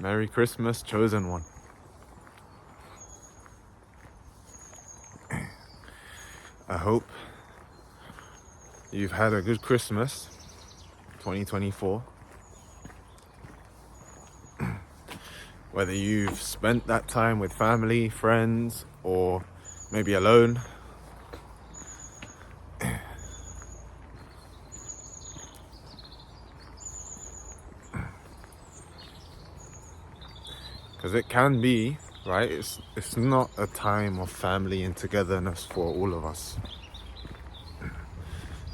Merry Christmas, chosen one. I hope you've had a good Christmas, 2024. Whether you've spent that time with family, friends, or maybe alone. Because it can be, right? It's not a time of family and togetherness for all of us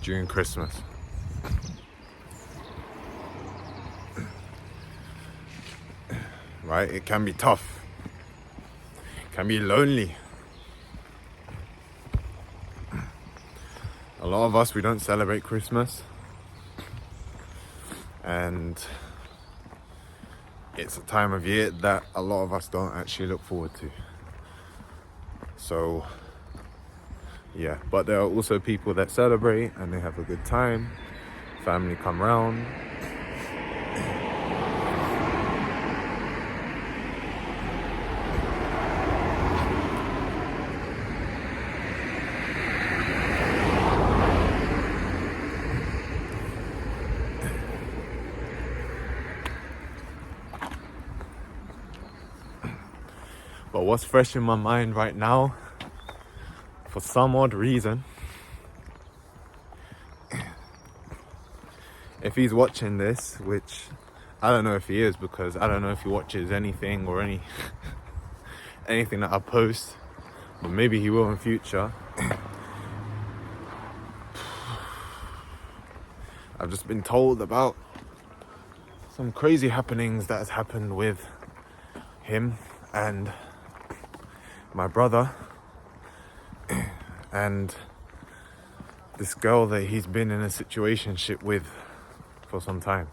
during Christmas. Right? It can be tough. It can be lonely. A lot of us, we don't celebrate Christmas. And it's a time of year that a lot of us don't actually look forward to. So, yeah. But there are also people that celebrate and they have a good time. Family come round. But what's fresh in my mind right now, for some odd reason, if he's watching this, which I don't know if he is, because I don't know if he watches anything or anything that I post, but maybe he will in future. I've just been told about some crazy happenings that has happened with him and my brother and this girl that he's been in a situationship with for some time.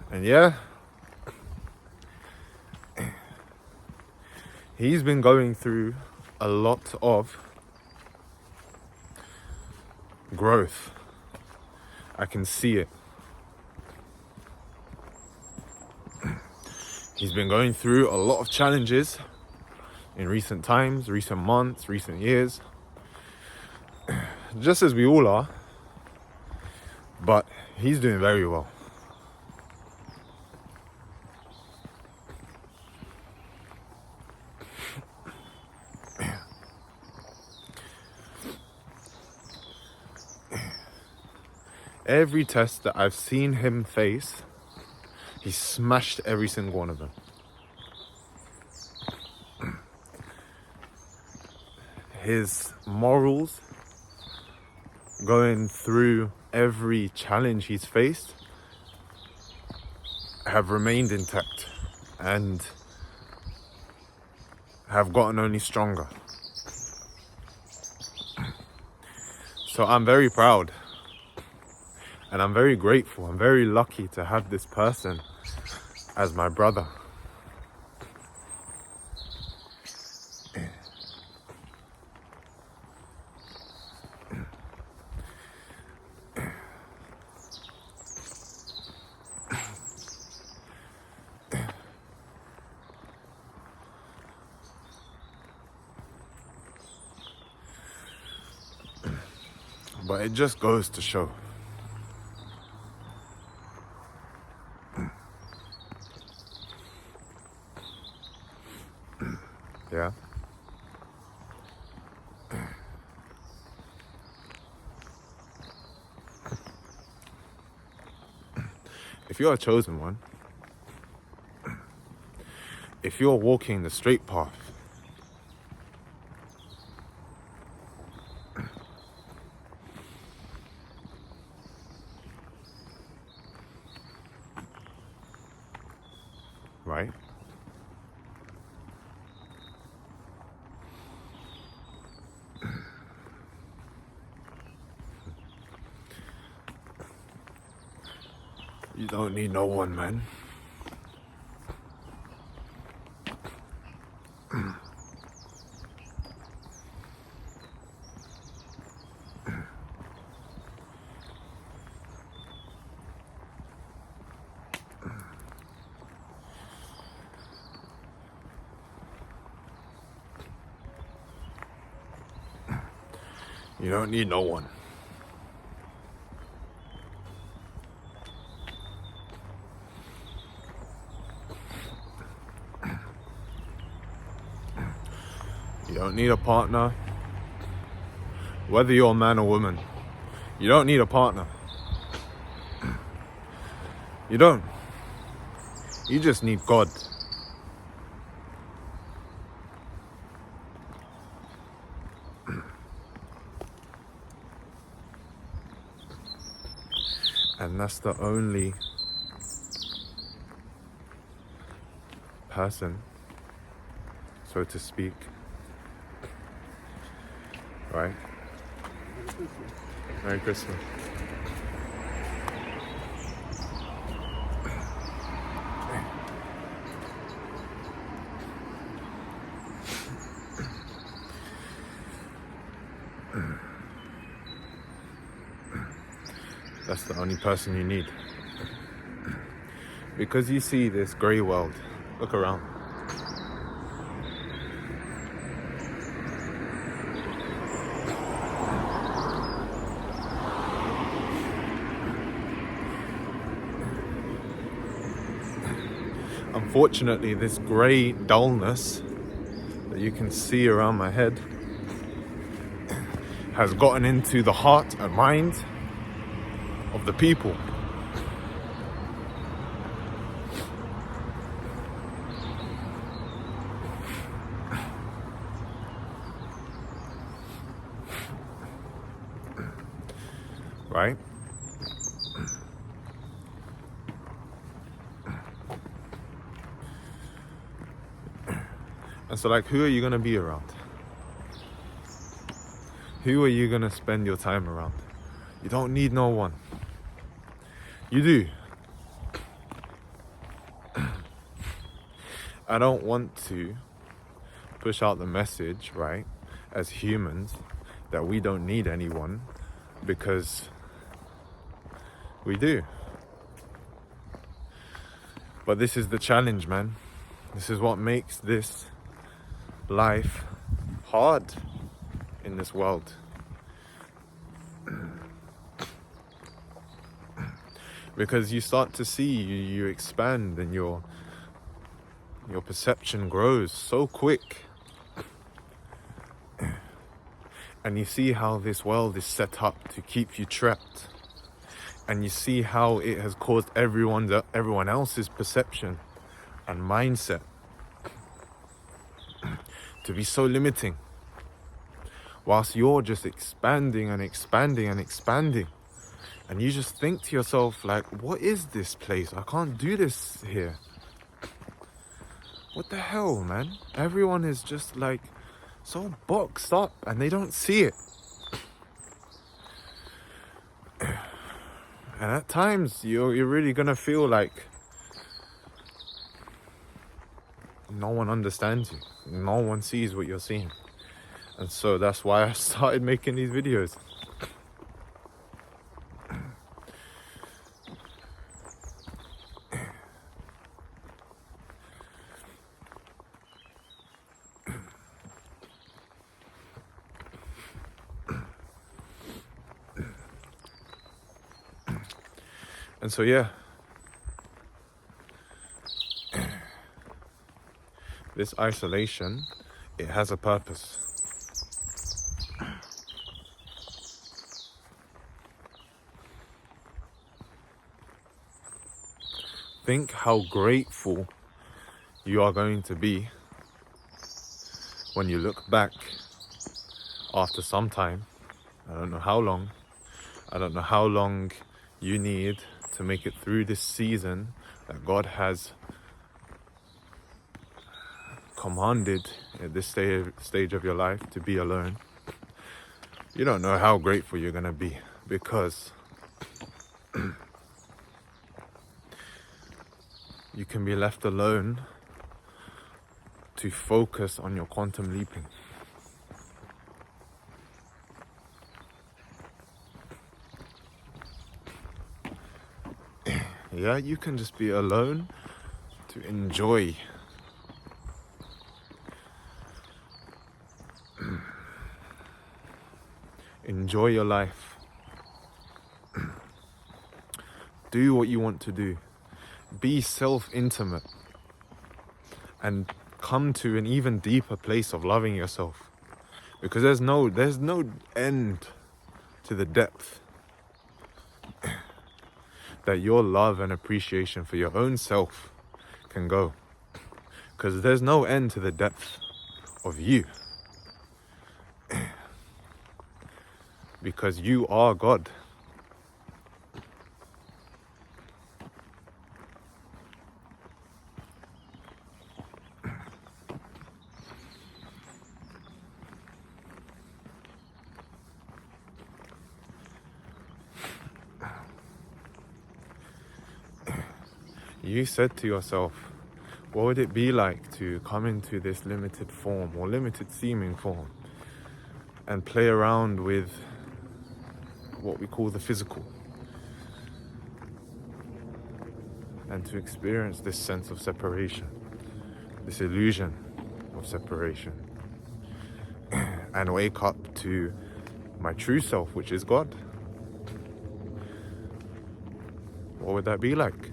And yeah, he's been going through a lot of growth. I can see it. He's been going through a lot of challenges in recent times, recent months, recent years. Just as we all are. But he's doing very well. Every test that I've seen him face, he smashed every single one of them. His morals, going through every challenge he's faced, have remained intact and have gotten only stronger. So I'm very proud and I'm very grateful. I'm very lucky to have this person as my brother. But it just goes to show. Yeah. If you're a chosen one, if you're walking the straight path, right? You don't need no one, man. You don't need no one. You don't need a partner. Whether you're a man or woman, you don't need a partner. You don't. You just need God. And that's the only person, so to speak, right? Merry Christmas. That's the only person you need. Because you see this grey world. Look around. Unfortunately, this grey dullness that you can see around my head has gotten into the heart and mind of the people. Right? And so, like, who are you going to be around? Who are you going to spend your time around? You don't need no one. You do. I don't want to push out the message, right, as humans, that we don't need anyone, because we do. But this is the challenge, man. This is what makes this life hard in this world. Because you start to see, you expand, and your perception grows so quick. And you see how this world is set up to keep you trapped. And you see how it has caused everyone else's perception and mindset to be so limiting, whilst you're just expanding and expanding and expanding. And you just think to yourself, like, what is this place? I can't do this here. What the hell, man? Everyone is just like so boxed up and they don't see it. And at times you're really gonna feel like no one understands you. No one sees what you're seeing. And so that's why I started making these videos. And so, yeah, this isolation, it has a purpose. Think how grateful you are going to be when you look back after some time. I don't know how long. I don't know how long you need to make it through this season that God has commanded at this stage of your life to be alone. You don't know how grateful you're going to be, because you can be left alone to focus on your quantum leaping. Yeah, you can just be alone to enjoy Enjoy your life. Do what you want to do. Be self-intimate and come to an even deeper place of loving yourself. Because there's no end to the depth that your love and appreciation for your own self can go. Because there's no end to the depth of you. Because you are God. You said to yourself, what would it be like to come into this limited form or limited seeming form and play around with what we call the physical, and to experience this sense of separation, this illusion of separation, and wake up to my true self, which is God? What would that be like?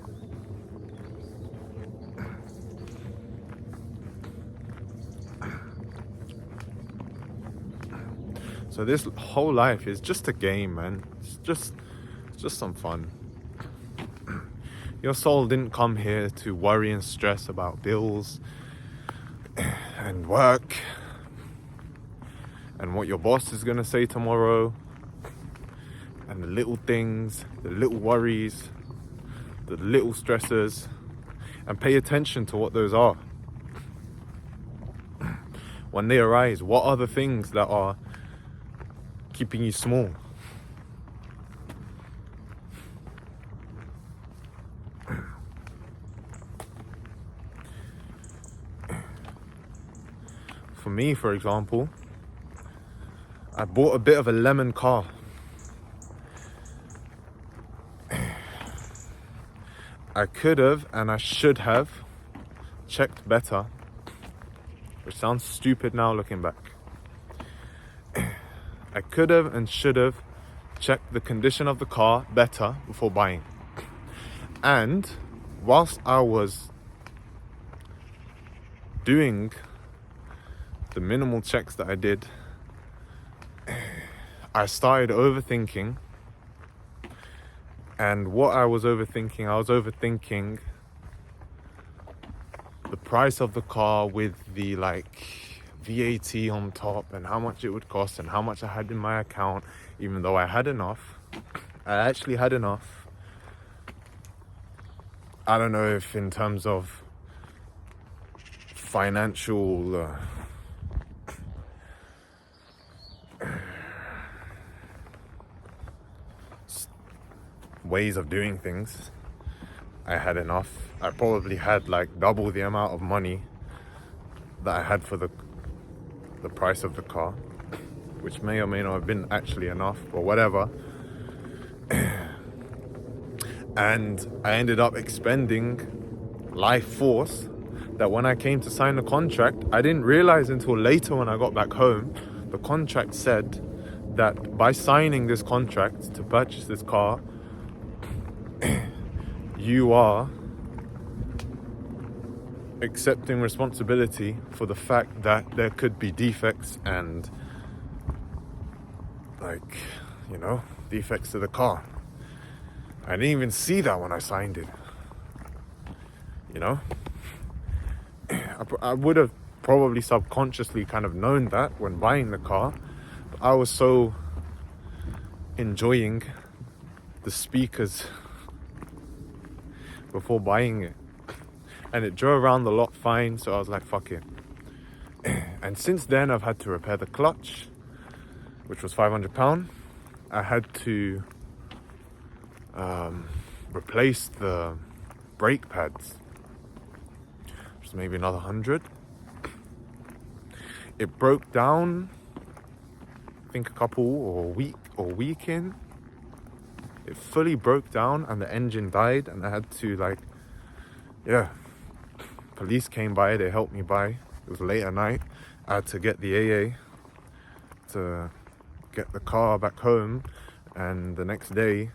So this whole life is just a game, man. It's just some fun. Your soul didn't come here to worry and stress about bills and work and what your boss is gonna say tomorrow and the little things, the little worries, the little stressors, and pay attention to what those are. When they arise, what are the things that are keeping you small? For me, for example, I bought a bit of a lemon car. I could have and I should have checked better, which sounds stupid now looking back. I could have and should have checked the condition of the car better before buying. And whilst I was doing the minimal checks that I did, I started overthinking. And what I was overthinking the price of the car with the VAT on top and how much it would cost and how much I had in my account, even though I had enough. I actually had enough. I don't know if in terms of financial ways of doing things, I had enough. I probably had double the amount of money that I had for the price of the car, which may or may not have been actually enough, or whatever. And I ended up expending life force that when I came to sign the contract, I didn't realize until later when I got back home. The contract said that by signing this contract to purchase this car, you are accepting responsibility for the fact that there could be defects and defects to the car. I didn't even see that when I signed it. I would have probably subconsciously kind of known that when buying the car, but I was so enjoying the speakers before buying it. And it drove around the lot fine, so I was like, fuck it. And since then, I've had to repair the clutch, which was £500. I had to replace the brake pads, which was maybe another 100. It broke down, I think a week in. It fully broke down and the engine died, and I had to police came by, they helped me by. It was late at night. I had to get the AA to get the car back home, and the next day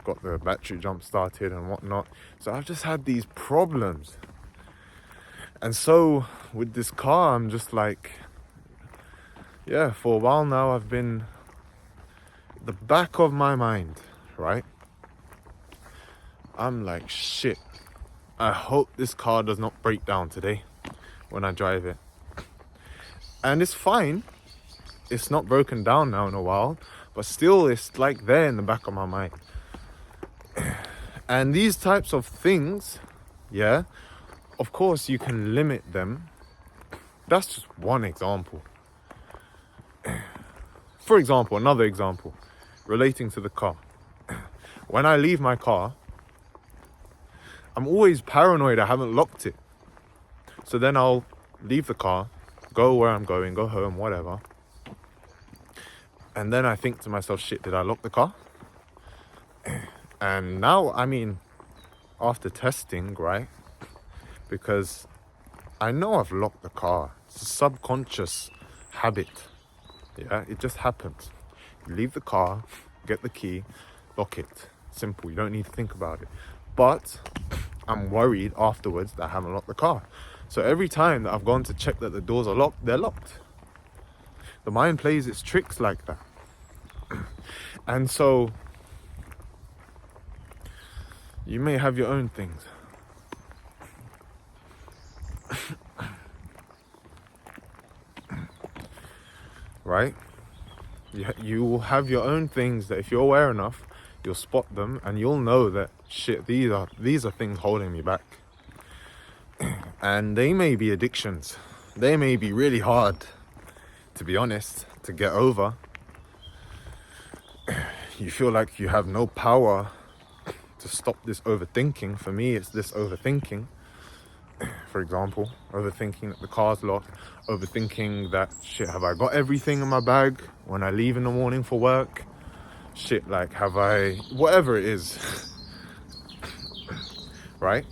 got the battery jump started and whatnot. So I've just had these problems. And so with this car, I'm just like, yeah, for a while now, I've been, the back of my mind, right? I'm like, shit, I hope this car does not break down today when I drive it. And it's fine. It's not broken down now in a while, but still it's like there in the back of my mind. And these types of things, yeah, of course you can limit them. That's just one example. For example, another example relating to the car. When I leave my car, I'm always paranoid I haven't locked it. So then I'll leave the car, go where I'm going, go home, whatever. And then I think to myself, shit, did I lock the car? And now, I mean, after testing, right? Because I know I've locked the car. It's a subconscious habit. Yeah, it just happens. You leave the car, get the key, lock it. Simple, you don't need to think about it. But I'm worried afterwards that I haven't locked the car. So every time that I've gone to check that the doors are locked, they're locked. The mind plays its tricks like that. And so you may have your own things. Right? You will have your own things that if you're aware enough, you'll spot them and you'll know that shit, these are things holding me back. And they may be addictions. They may be really hard, to be honest, to get over. You feel like you have no power to stop this overthinking. For me, it's this overthinking. For example, overthinking that the car's locked, overthinking that, shit, have I got everything in my bag when I leave in the morning for work? Shit, like, have I, whatever it is, right?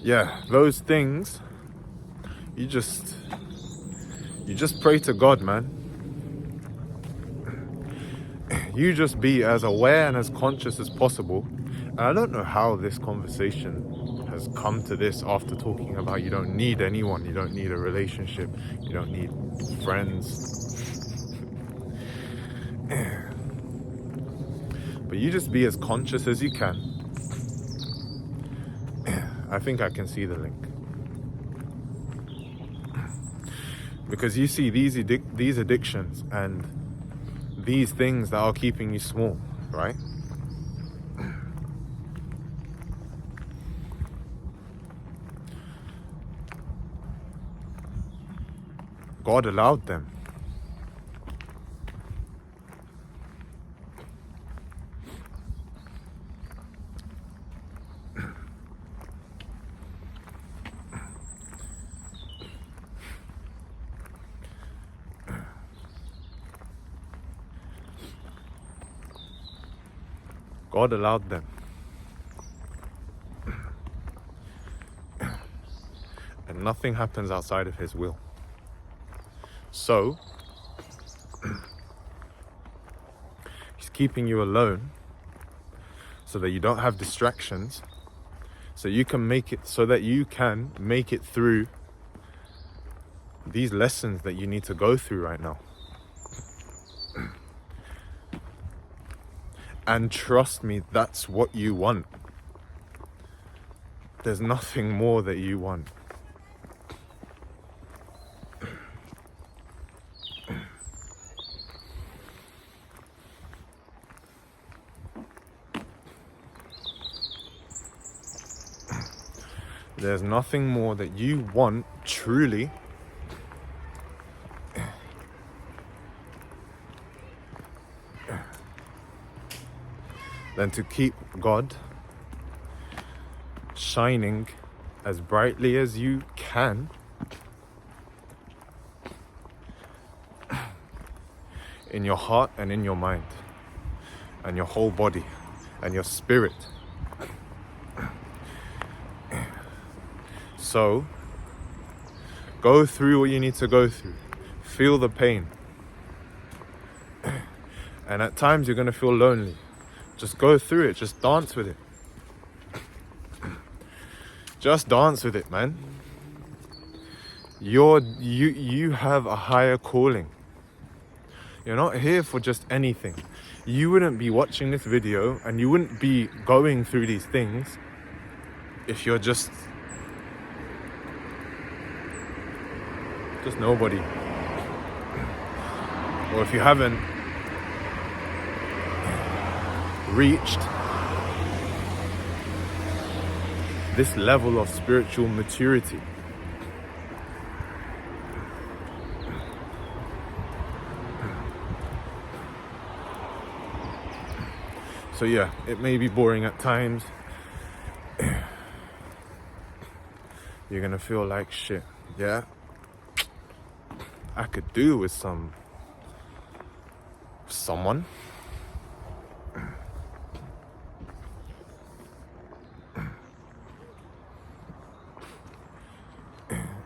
Yeah, those things, you just pray to God, man. You just be as aware and as conscious as possible. And I don't know how this conversation has come to this after talking about you don't need anyone, you don't need a relationship, you don't need friends. But you just be as conscious as you can. I think I can see the link. Because you see these addictions and these things that are keeping you small, right? God allowed them. God allowed them. And nothing happens outside of His will. So, He's keeping you alone so that you don't have distractions, so you can make it through these lessons that you need to go through right now. And trust me, that's what you want. There's nothing more that you want. There's nothing more that you want truly than to keep God shining as brightly as you can in your heart and in your mind and your whole body and your spirit. So go through what you need to go through. Feel the pain. And at times you're going to feel lonely. Just go through it. Just dance with it. Just dance with it, man. You have a higher calling. You're not here for just anything. You wouldn't be watching this video and you wouldn't be going through these things if you're just nobody. Or if you haven't reached this level of spiritual maturity. So yeah, it may be boring at times. You're gonna feel like shit. Yeah, I could do with someone.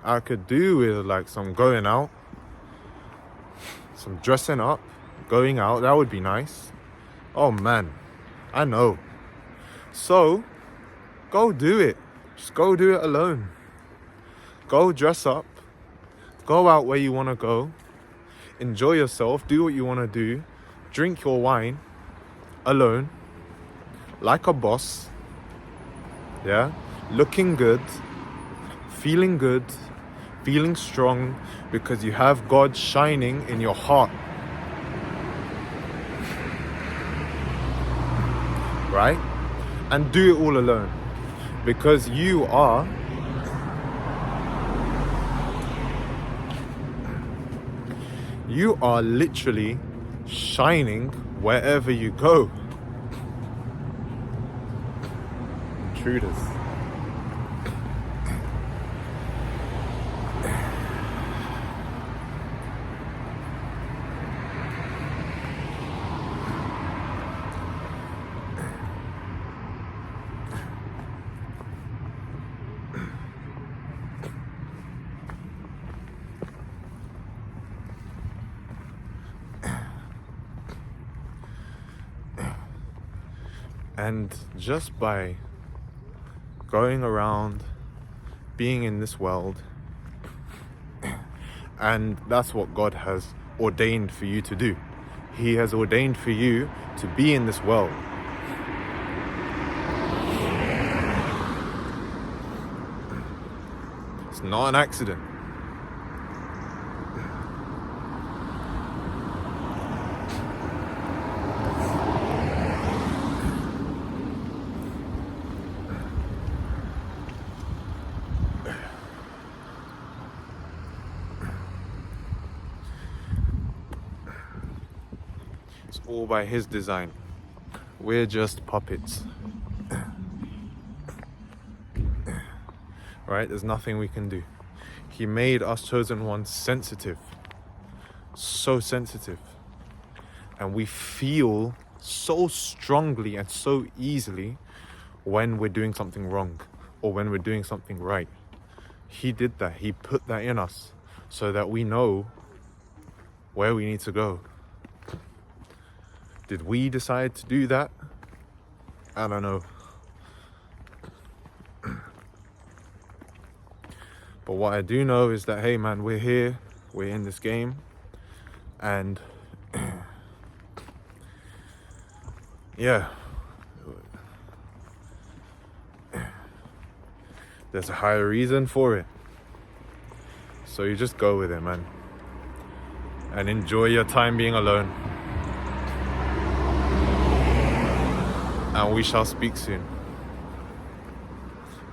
I could do with like some going out, some dressing up, going out. That would be nice. Oh man, I know. So go do it. Just go do it alone. Go dress up. Go out where you want to go. Enjoy yourself. Do what you want to do. Drink your wine alone, like a boss. Yeah, looking good, feeling good, feeling strong, because you have God shining in your heart. Right? And do it all alone, because you are literally shining wherever you go. Intruders. And just by going around, being in this world, and that's what God has ordained for you to do. He has ordained for you to be in this world. It's not an accident. It's all by His design. We're just puppets. Right? There's nothing we can do. He made us chosen ones sensitive. So sensitive. And we feel so strongly and so easily when we're doing something wrong or when we're doing something right. He did that. He put that in us so that we know where we need to go. Did we decide to do that? I don't know. But what I do know is that, hey man, we're here, we're in this game, and yeah, there's a higher reason for it. So you just go with it, man, and enjoy your time being alone. And we shall speak soon.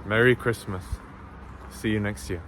Merry Christmas. See you next year.